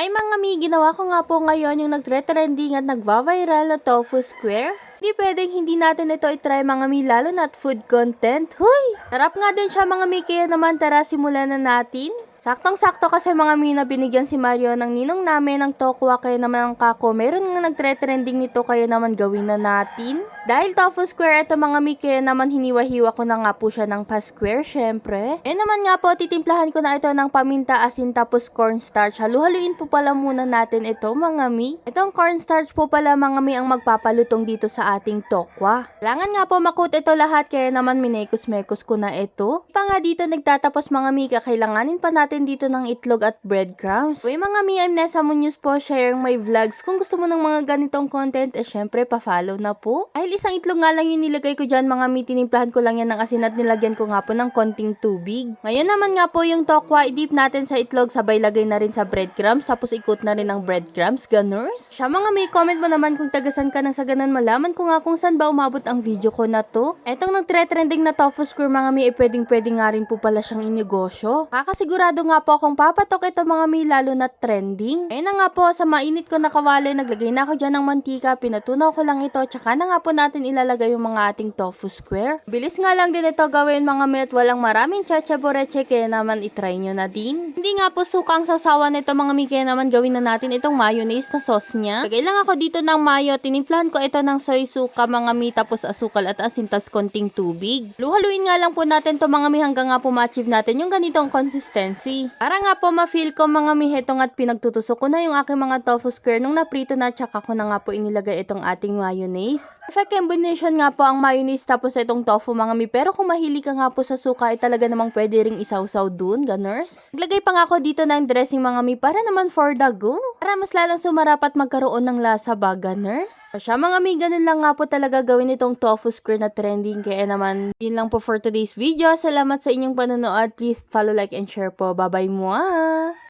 Ay mga mi, ginawa ko nga po ngayon yung nagtre-trending at nagva-viral na tofu square. Hindi pwedeng hindi natin ito itry mga mi, lalo na at food content. Huy! Sarap nga din siya mga mi, kaya naman tara simulan na natin. Saktong-sakto kasi mga mi na binigyan si Mario ng ninong namin ng tokwa, kaya naman ang kako meron nga nagtre-trending nito, kaya naman gawin na natin. Dahil tofu square ito mga mi, kaya naman hiniwa-hiwa ko na nga po siya ng pa-square syempre. Eh naman nga po, titimplahan ko na ito ng paminta, asin tapos cornstarch. Halu-haluin po pala muna natin ito mga mi. Itong cornstarch po pala mga mi ang magpapalutong dito sa ating tokwa. Kailangan nga po makut ito lahat, kaya naman minekos-mekos ko na ito. Pa nga dito nagtatapos mga mi, kakailanganin pa natin dito ng itlog at breadcrumbs. Uy mga mi, I'm Nessa Munoz po, sharing my vlogs. Kung gusto mo ng mga ganitong content, syempre pa-follow na po. Ay isang itlog nga lang yung nilagay ko dyan mga mi, tinimplahan ko lang yan ng asin at nilagyan ko nga po ng konting tubig. Ngayon naman nga po yung tokwa, i-dip natin sa itlog, sabay lagay na rin sa breadcrumbs, tapos ikot na rin ng breadcrumbs, ganers. Siya mga mi, comment mo naman kung tagasan ka, nang sa ganun malaman ko nga kung saan ba umabot ang video ko na to. Etong nagtre-trending na tofu square mga mi, pwedeng-pwede nga rin po pala siyang inegosyo. Kakasigurado nga po akong papatok ito mga mi, lalo na trending. Ayun na nga po, sa mainit ko na kawali, naglagay na ako dyan ng mantika, pinatunaw ko lang ito, tsaka na nga po natin ilalagay yung mga ating tofu square. Bilis nga lang din ito gawin mga mi, at walang maraming chachaboreche, kaya naman itry nyo na din. Hindi nga po sukang sasawa nito mga mi, kaya naman gawin na natin itong mayonnaise na sauce niya. Lagay lang ako dito ng mayo, tinimplahan ko ito ng soy suka mga mi, tapos asukal at asin, tas konting tubig. Luhaluin nga lang po natin to mga mi, hanggang nga po ma-achieve natin yung ganitong consistency. Para nga po ma-feel ko mga mi, hetong at pinagtutusok ko na yung aking mga tofu square nung naprito na, tsaka ko na nga po inilagay itong ating mayonnaise. Perfect combination nga po ang mayonnaise tapos itong tofu mga mi, pero kung mahilig ka nga po sa suka, ay talaga namang pwede ring isawsaw dun, ganers. Naglagay pa nga ako dito ng dressing mga mi, para naman for the go. Para mas lalong sumarap at magkaroon ng lasa ba, ganers. So siya mga mi, ganun lang nga po talaga gawin itong tofu square na trending, kaya naman yun lang po for today's video. Salamat sa inyong panonood. Please follow, like, and share po. Bye bye, mua!